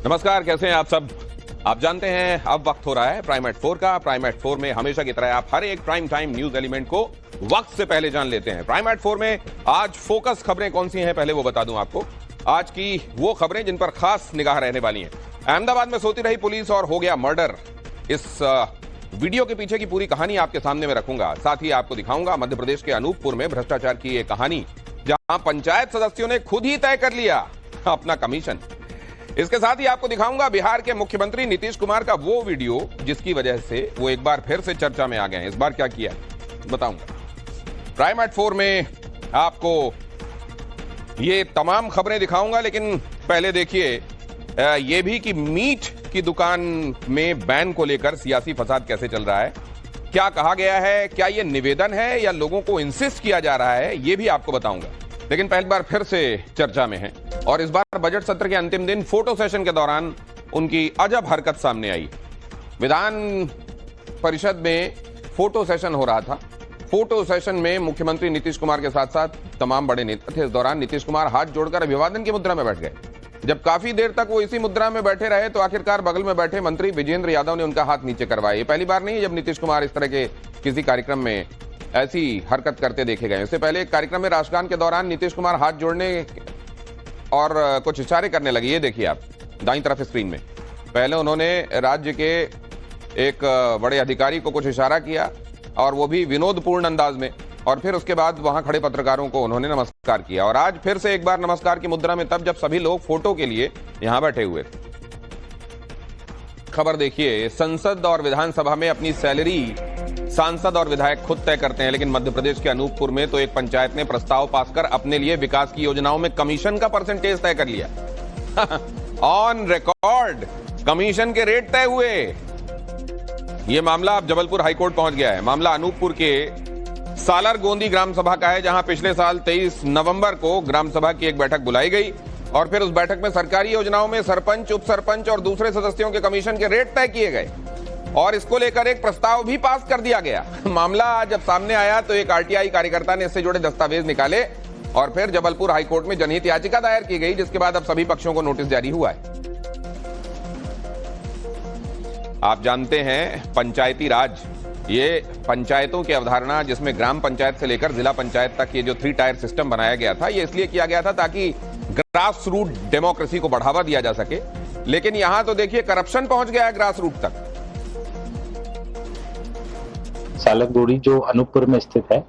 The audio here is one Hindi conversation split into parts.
नमस्कार, कैसे हैं आप सब। आप जानते हैं अब वक्त हो रहा है प्राइम एट 4 का। प्राइम एट 4 में हमेशा की तरह आप हर एक प्राइम टाइम न्यूज एलिमेंट को वक्त से पहले जान लेते हैं। प्राइम एट 4 में आज फोकस खबरें कौन सी हैं पहले वो बता दूं आपको। आज की वो खबरें जिन पर खास निगाह रहने वाली हैं। अहमदाबाद में सोती रही पुलिस और हो गया मर्डर। इस वीडियो के पीछे की पूरी कहानी आपके सामने में रखूंगा। साथ ही आपको दिखाऊंगा मध्य प्रदेश के अनूपपुर में भ्रष्टाचार की एक कहानी, जहां पंचायत सदस्यों ने खुद ही तय कर लिया अपना कमीशन। इसके साथ ही आपको दिखाऊंगा बिहार के मुख्यमंत्री नीतीश कुमार का वो वीडियो जिसकी वजह से वो एक बार फिर से चर्चा में आ गए हैं। इस बार क्या किया बताऊंगा। प्राइम एट 4 में आपको ये तमाम खबरें दिखाऊंगा, लेकिन पहले देखिए ये भी कि मीट की दुकान में बैन को लेकर सियासी फसाद कैसे चल रहा है, क्या कहा गया है, क्या ये निवेदन है या लोगों को इंसिस्ट किया जा रहा है, ये भी आपको बताऊंगा। लेकिन पहली बार फिर से चर्चा में है और इस बार बजट सत्र के अंतिम दिन फोटो सेशन के दौरान उनकी अजब हरकत सामने आई। विधान परिषद में फोटो सेशन हो रहा था। फोटो सेशन में मुख्यमंत्री नीतीश कुमार के साथ साथ तमाम बड़े नेता थे। इस दौरान नीतीश कुमार हाथ जोड़कर अभिवादन की मुद्रा में बैठ गए। जब काफी देर तक वो इसी मुद्रा में बैठे रहे तो आखिरकार बगल में बैठे मंत्री विजेंद्र यादव ने उनका हाथ नीचे करवाया। ये पहली बार नहीं है जब नीतीश कुमार इस तरह के किसी कार्यक्रम में ऐसी हरकत करते देखे गए। इससे पहले एक कार्यक्रम में राष्ट्रगान के दौरान नीतीश कुमार हाथ जोड़ने और कुछ इशारे करने लगे। ये देखिए आप दाईं तरफ स्क्रीन में। पहले उन्होंने राज्य के एक बड़े अधिकारी को कुछ इशारा किया और वो भी विनोदपूर्ण अंदाज में, और फिर उसके बाद वहां खड़े पत्रकारों को उन्होंने नमस्कार किया। और आज फिर से एक बार नमस्कार की मुद्रा में तब जब सभी लोग फोटो के लिए यहां बैठे हुए थे। खबर देखिए, संसद और विधानसभा में अपनी सैलरी सांसद और विधायक खुद तय करते हैं, लेकिन मध्य प्रदेश के अनूपपुर में तो एक पंचायत ने प्रस्ताव पास कर अपने लिए विकास की योजनाओं में कमीशन का परसेंटेज तय कर लिया। ऑन रिकॉर्ड कमीशन के रेट तय हुए। यह मामला अब जबलपुर हाईकोर्ट पहुंच गया है। मामला अनूपपुर के सालार गोंदी ग्राम सभा का है, जहां पिछले साल 23 नवंबर को ग्राम सभा की एक बैठक बुलाई गई और फिर उस बैठक में सरकारी योजनाओं में सरपंच, उप सरपंच और दूसरे सदस्यों के कमीशन के रेट तय किए गए और इसको लेकर एक प्रस्ताव भी पास कर दिया गया। मामला जब सामने आया तो एक आरटीआई कार्यकर्ता ने इससे जुड़े दस्तावेज निकाले और फिर जबलपुर हाईकोर्ट में जनहित याचिका दायर की गई, जिसके बाद अब सभी पक्षों को नोटिस जारी हुआ है। आप जानते हैं पंचायती राज, ये पंचायतों की अवधारणा जिसमें ग्राम पंचायत से लेकर जिला पंचायत तक ये जो 3 टायर सिस्टम बनाया गया था, ये इसलिए किया गया था ताकि ग्रास रूट डेमोक्रेसी को बढ़ावा दिया जा सके। लेकिन यहां तो देखिए करप्शन पहुंच गया है ग्रास रूट तक। सालार गोंदी जो अनूपपुर में स्थित है,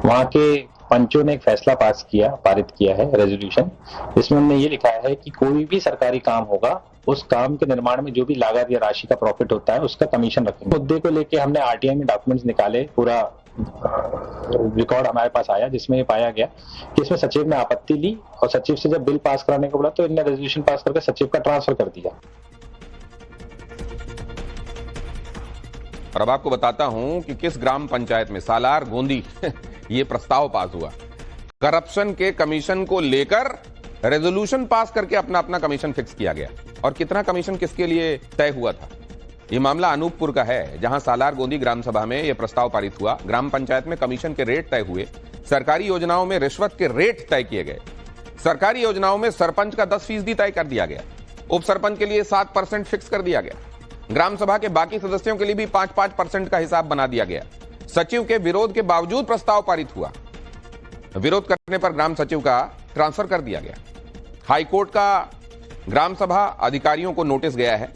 वहाँ के पंचों ने एक फैसला पारित किया है, रेजोल्यूशन। इसमें उन्होंने ये लिखा है कि कोई भी सरकारी काम होगा, उस काम के निर्माण में जो भी लागत या राशि का प्रॉफिट होता है उसका कमीशन रखेंगे। मुद्दे को लेके हमने आरटीआई में डॉक्यूमेंट्स निकाले, पूरा रिकॉर्ड हमारे पास आया, जिसमें ये पाया गया कि इसमें सचिव ने आपत्ति ली और सचिव से जब बिल पास कराने को बोला तो इन्होंने रेजोल्यूशन पास करके सचिव का ट्रांसफर कर दिया। और अब आपको बताता हूं कि किस ग्राम पंचायत में सालार गोंदी ये प्रस्ताव पास हुआ। करप्शन के कमीशन को लेकर रेजोल्यूशन पास करके अपना अपना कमीशन फिक्स किया गया। और कितना कमीशन किसके लिए तय हुआ था, ये मामला अनूपपुर का है, जहां सालार गोंदी ग्राम सभा में यह प्रस्ताव पारित हुआ। ग्राम पंचायत में कमीशन के रेट तय हुए। सरकारी योजनाओं में रिश्वत के रेट तय किए गए। सरकारी योजनाओं में सरपंच का 10% तय कर दिया गया। उप सरपंच के लिए 7% फिक्स कर दिया गया। ग्राम सभा के बाकी सदस्यों के लिए भी 5-5% का हिसाब बना दिया गया। सचिव के विरोध के बावजूद प्रस्ताव पारित हुआ। विरोध करने पर ग्राम सचिव का ट्रांसफर कर दिया गया। हाईकोर्ट का ग्राम सभा अधिकारियों को नोटिस गया है।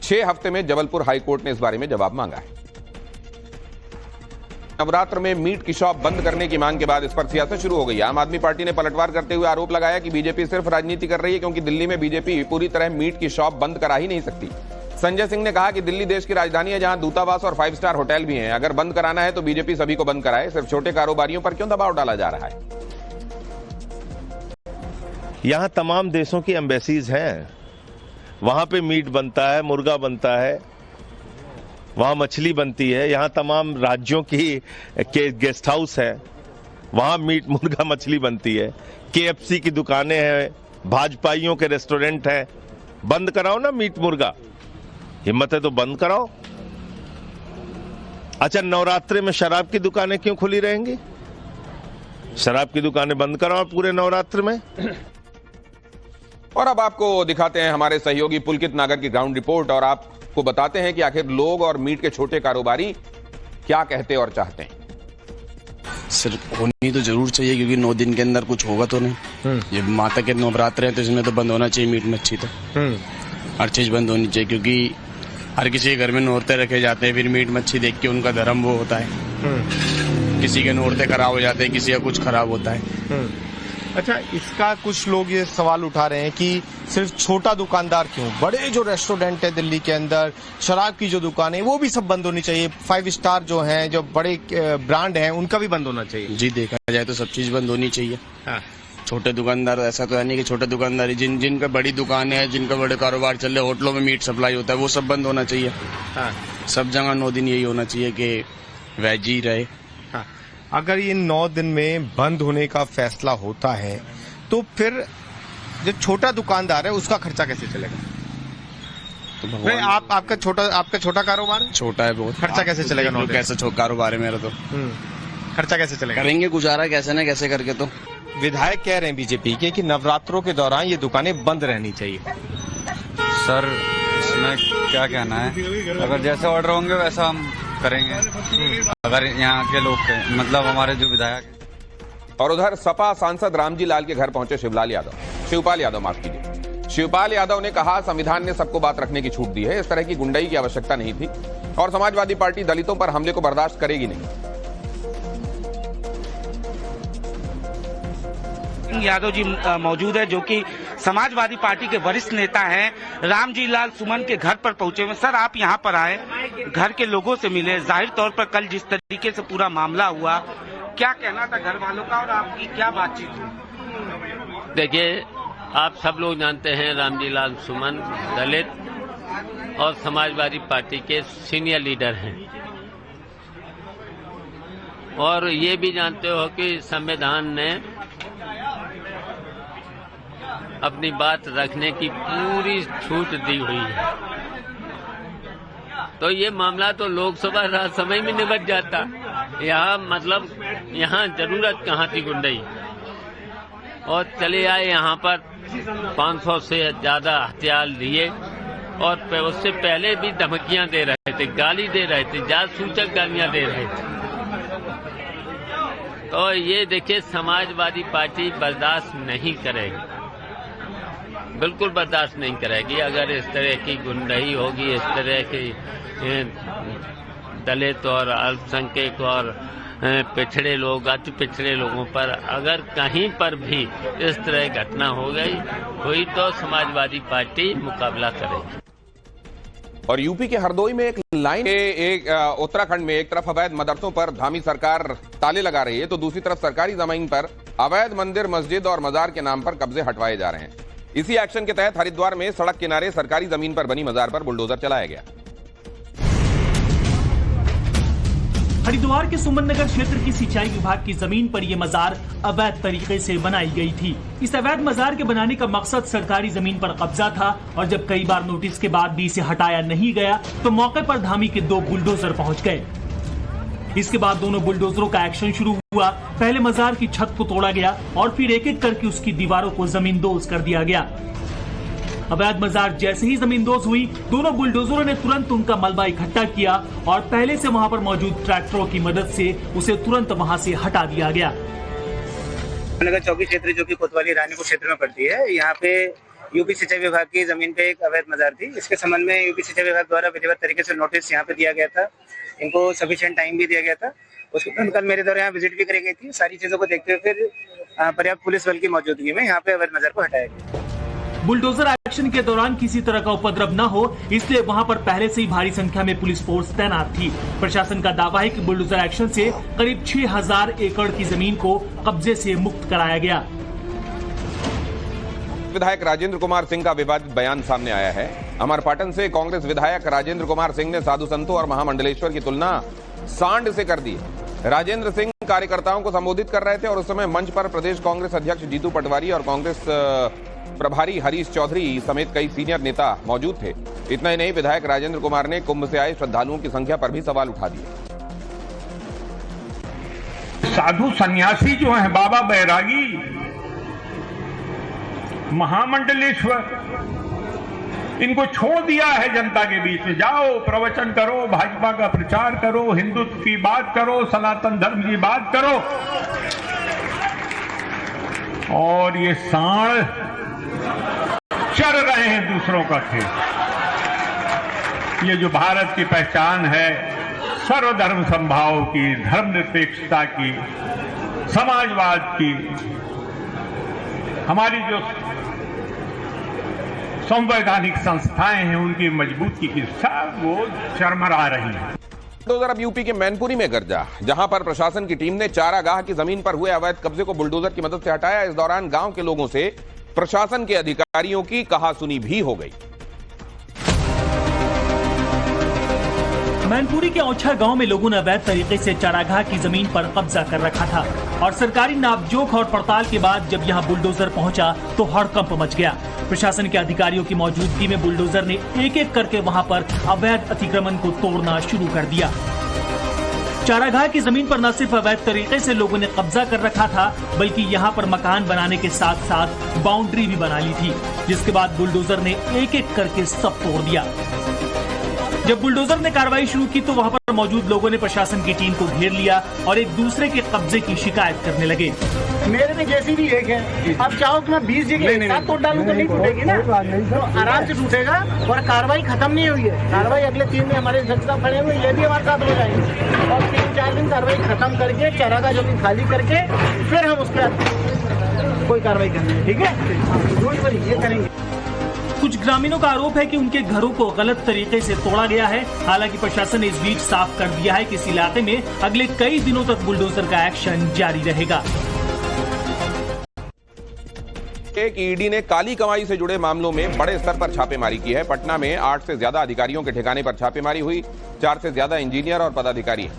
6 हफ्ते में जबलपुर हाईकोर्ट ने इस बारे में जवाब मांगा है। नवरात्र में मीट की शॉप बंद करने की मांग के बाद इस पर सियासत शुरू हो गई। आम आदमी पार्टी ने पलटवार करते हुए आरोप लगाया कि बीजेपी सिर्फ राजनीति कर रही है, क्योंकि दिल्ली में बीजेपी पूरी तरह मीट की शॉप बंद करा ही नहीं सकती। संजय सिंह ने कहा कि दिल्ली देश की राजधानी है, जहां दूतावास और 5 स्टार होटल भी हैं। अगर बंद कराना है तो बीजेपी सभी को बंद कराए, सिर्फ छोटे कारोबारियों पर क्यों दबाव डाला जा रहा है। यहाँ तमाम देशों की एम्बेसीज हैं, वहां पे मीट बनता है, मुर्गा बनता है, वहां मछली बनती है। यहाँ तमाम राज्यों के गेस्ट हाउस है, वहां मीट मुर्गा मछली बनती है। KFC की दुकानें हैं, भाजपाइयों के रेस्टोरेंट हैं। बंद कराओ ना मीट मुर्गा, हिम्मत है तो बंद कराओ। अच्छा, नवरात्रि में शराब की दुकानें क्यों खुली रहेंगी? शराब की दुकानें बंद कराओ पूरे नवरात्र में। और अब आपको दिखाते हैं हमारे सहयोगी पुलकित नागर की ग्राउंड रिपोर्ट और आपको बताते हैं कि आखिर लोग और मीट के छोटे कारोबारी क्या कहते और चाहते हैं। सर होनी तो जरूर चाहिए क्योंकि 9 दिन के अंदर कुछ होगा तो नहीं। ये माता के नवरात्र हैं तो इसमें तो बंद होना चाहिए मीट मच्छी तो हर चीज बंद होनी चाहिए क्योंकि हर किसी के घर में नौरते रखे जाते हैं, फिर मीट मच्छी देख के उनका धर्म वो होता है। किसी के नौरते खराब हो जाते हैं, किसी का कुछ खराब होता है। अच्छा, इसका कुछ लोग ये सवाल उठा रहे हैं कि सिर्फ छोटा दुकानदार क्यों, बड़े जो रेस्टोरेंट है दिल्ली के अंदर, शराब की जो दुकान है वो भी सब बंद होनी चाहिए। 5 स्टार जो हैं, जो बड़े ब्रांड हैं, उनका भी बंद होना चाहिए। जी देखा जाए तो सब चीज बंद होनी चाहिए। हाँ। छोटे दुकानदार ऐसा तो है नहीं कि छोटे दुकानदार जिनका बड़ी दुकान है, जिनका बड़े कारोबार चल रहे, होटलों में मीट सप्लाई होता है, वो सब बंद होना चाहिए। हाँ। सब जगह 9 दिन यही होना चाहिए कि वेज ही रहे। हाँ। अगर ये 9 दिन में बंद होने का फैसला होता है तो फिर जो छोटा दुकानदार है उसका खर्चा कैसे चलेगा? तो नहीं, भगवान आपका छोटा कारोबार है? छोटा है बहुत। खर्चा कैसे चलेगा? 9 दिन कैसे कारोबार है मेरा तो खर्चा कैसे चलेगा? करेंगे गुजारा कैसे न कैसे करके। तो विधायक कह रहे हैं बीजेपी के कि नवरात्रों के दौरान ये दुकानें बंद रहनी चाहिए। सर इसमें क्या कहना है, अगर जैसे ऑर्डर होंगे वैसा हम करेंगे। अगर यहाँ के लोग मतलब हमारे जो विधायक हैं। और उधर सपा सांसद रामजी लाल के घर पहुंचे शिवपाल यादव माफ कीजिए। शिवपाल यादव ने कहा संविधान ने सबको बात रखने की छूट दी है, इस तरह की गुंडाई की आवश्यकता नहीं थी और समाजवादी पार्टी दलितों पर हमले को बर्दाश्त करेगी नहीं। यादव जी मौजूद है जो कि समाजवादी पार्टी के वरिष्ठ नेता हैं। रामजी लाल सुमन के घर पर पहुंचे हुए। सर आप यहां पर आए, घर के लोगों से मिले, जाहिर तौर पर कल जिस तरीके से पूरा मामला हुआ, क्या कहना था घर वालों का और आपकी क्या बातचीत हुई? देखिए, आप सब लोग जानते हैं रामजी लाल सुमन दलित और समाजवादी पार्टी के सीनियर लीडर हैं और ये भी जानते हो कि संविधान ने अपनी बात रखने की पूरी छूट दी हुई है। तो ये मामला तो लोकसभा राज्यसभा में निपट जाता। यहाँ जरूरत कहाँ थी गुंडई। और चले आए यहाँ पर 500 से ज्यादा हथियार लिए और उससे पहले भी धमकियां दे रहे थे, गाली दे रहे थे, जासूचक गालियां दे रहे थे। तो ये देखिए समाजवादी पार्टी बर्दाश्त नहीं करेगी, बिल्कुल बर्दाश्त नहीं करेगी। अगर इस तरह की गुंडई होगी, इस तरह की दलित और अल्पसंख्यक और पिछड़े लोग, अति पिछड़े लोगों पर अगर कहीं पर भी इस तरह घटना हो गई हुई तो समाजवादी पार्टी मुकाबला करेगी। और यूपी के हरदोई में एक लाइन उत्तराखंड में एक तरफ अवैध मदरसों पर धामी सरकार ताले लगा रही है तो दूसरी तरफ सरकारी जमीन पर अवैध मंदिर, मस्जिद और मजार के नाम पर कब्जे हटवाए जा रहे हैं। इसी एक्शन के तहत हरिद्वार में सड़क किनारे सरकारी जमीन पर बनी मजार पर बुलडोजर चलाया गया। हरिद्वार के सुमन नगर क्षेत्र की सिंचाई विभाग की जमीन पर यह मजार अवैध तरीके से बनाई गई थी। इस अवैध मजार के बनाने का मकसद सरकारी जमीन पर कब्जा था और जब कई बार नोटिस के बाद भी इसे हटाया नहीं गया तो मौके पर धामी के 2 बुलडोजर पहुंच गए। इसके बाद दोनों बुलडोजरों का एक्शन शुरू हुआ। पहले मजार की छत को तोड़ा गया और फिर एक एक करके उसकी दीवारों को जमींदोज कर दिया गया। अवैध मजार जैसे ही जमींदोज हुई, दोनों बुलडोजरों ने तुरंत उनका मलबा इकट्ठा किया और पहले से वहां पर मौजूद ट्रैक्टरों की मदद से उसे तुरंत वहां से हटा दिया गया। नगर चौकी क्षेत्र जो कि कोतवाली रानीपुर क्षेत्र में पड़ती है, यहाँ पे यूपी सिंचाई विभाग की जमीन पे एक अवैध मजार थी। इसके संबंध में यूपी सिंचाई विभाग द्वारा विधिवत तरीके से नोटिस यहाँ पे दिया गया था, इनको सफिशिएंट टाइम भी दिया गया था। उसके बाद कल मेरे द्वारा यहाँ विजिट भी करी गई थी। सारी चीजों को देखते हुए फिर पर्याप्त पुलिस बल की मौजूदगी में यहाँ पे अवैध मजार को हटाया गया। बुलडोजर एक्शन के दौरान किसी तरह का उपद्रव न हो इसलिए वहां पर पहले से ही भारी संख्या में पुलिस फोर्स तैनात थी। प्रशासन का दावा है कि बुलडोजर एक्शन से करीब 6000 एकड़ की जमीन को कब्जे से मुक्त कराया गया। विधायक राजेंद्र कुमार सिंह का विवादित बयान सामने आया है। अमरपाटन से कांग्रेस विधायक राजेंद्र कुमार सिंह ने साधु संतों और महामंडलेश्वर की तुलना सांड से कर दी। राजेंद्र सिंह कार्यकर्ताओं को संबोधित कर रहे थे और उस समय मंच पर प्रदेश कांग्रेस अध्यक्ष जीतू पटवारी और कांग्रेस प्रभारी हरीश चौधरी समेत कई सीनियर नेता मौजूद थे। इतना ही नहीं, विधायक राजेंद्र कुमार ने कुंभ से आए श्रद्धालुओं की संख्या पर भी सवाल उठा दिए। साधु सन्यासी जो है बाबा बैरागी, महामंडलेश्वर, इनको छोड़ दिया है जनता के बीच में। जाओ प्रवचन करो, भाजपा का प्रचार करो, हिंदुत्व की बात करो, सनातन धर्म की बात करो, और ये सांड चर रहे हैं दूसरों का खेल। ये जो भारत की पहचान है सर्वधर्म समभाव की, धर्मनिरपेक्षता की, समाजवाद की, हमारी जो संवैधानिक संस्थाएं हैं उनकी मजबूती की सब वो चरमरा रही है। बुलडोजर अब यूपी के मैनपुरी में गरजा, जहां पर प्रशासन की टीम ने चारागाह की जमीन पर हुए अवैध कब्जे को बुलडोजर की मदद से हटाया। इस दौरान गांव के लोगों से प्रशासन के अधिकारियों की कहासुनी भी हो गई। मैनपुरी के औछा गांव में लोगों ने अवैध तरीके से चारागाह की जमीन पर कब्जा कर रखा था और सरकारी नापजोख और पड़ताल के बाद जब यहां बुलडोजर पहुंचा तो हड़कंप मच गया। प्रशासन के अधिकारियों की मौजूदगी में बुलडोजर ने एक एक करके वहां पर अवैध अतिक्रमण को तोड़ना शुरू कर दिया। चारागाह की जमीन पर न सिर्फ अवैध तरीके से लोगों ने कब्जा कर रखा था, बल्कि यहां पर मकान बनाने के साथ साथ बाउंड्री भी बना ली थी, जिसके बाद बुलडोजर ने एक एक करके सब तोड़ दिया। जब बुलडोजर ने कार्रवाई शुरू की तो वहां पर मौजूद लोगों ने प्रशासन की टीम को घेर लिया और एक दूसरे के कब्जे की शिकायत करने लगे। मेरे में जैसी भी एक है, अब चाहो तो मैं 20 जगह एक साथ तोड़ डालूं तो नहीं टूटेगी ना, तो आराम से टूटेगा। और कार्रवाई खत्म नहीं हुई है, कार्रवाई अगले 3 दिन हमारे जज साहब खड़े हुए, ये भी हमारे साथ हो जाएंगे और 3-4 दिन कार्रवाई खत्म करके चारागाह जमीन खाली करके फिर हम उस पर कोई कार्रवाई करेंगे। ठीक है, ये करेंगे। कुछ ग्रामीणों का आरोप है कि उनके घरों को गलत तरीके से तोड़ा गया है। हालांकि प्रशासन ने इस बीच साफ कर दिया है कि इस इलाके में अगले कई दिनों तक बुलडोजर का एक्शन जारी रहेगा। एक ईडी ने काली कमाई से जुड़े मामलों में बड़े स्तर पर छापेमारी की है। पटना में 8 से ज्यादा अधिकारियों के ठिकाने पर छापेमारी हुई। 4 से ज्यादा इंजीनियर और पदाधिकारी,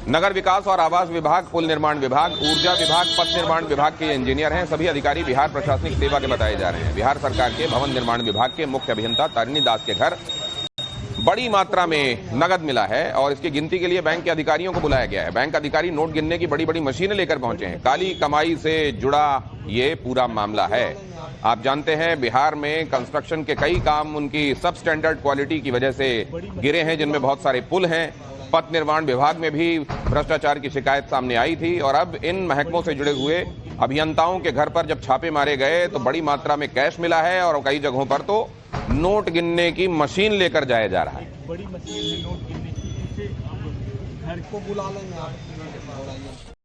नगर विकास और आवास विभाग, पुल निर्माण विभाग, ऊर्जा विभाग, पथ निर्माण विभाग के इंजीनियर हैं। सभी अधिकारी बिहार प्रशासनिक सेवा के बताए जा रहे हैं। बिहार सरकार के भवन निर्माण विभाग के मुख्य अभियंता तारिणी दास के घर बड़ी मात्रा में नगद मिला है और इसकी गिनती के लिए बैंक के अधिकारियों को बुलाया गया है। बैंक अधिकारी नोट गिनने की बड़ी बड़ी मशीनें लेकर पहुंचे हैं। काली कमाई से जुड़ा ये पूरा मामला है। आप जानते हैं बिहार में कंस्ट्रक्शन के कई काम उनकी सब स्टैंडर्ड क्वालिटी की वजह से गिरे हैं, जिनमें बहुत सारे पुल हैं। पथ निर्माण विभाग में भी भ्रष्टाचार की शिकायत सामने आई थी और अब इन महकमों से जुड़े हुए अभियंताओं के घर पर जब छापे मारे गए तो बड़ी मात्रा में कैश मिला है और कई जगहों पर तो नोट गिनने की मशीन लेकर जाया जा रहा है। बड़ी मशीन नोट गिनने की, घर को बुला लेंगे।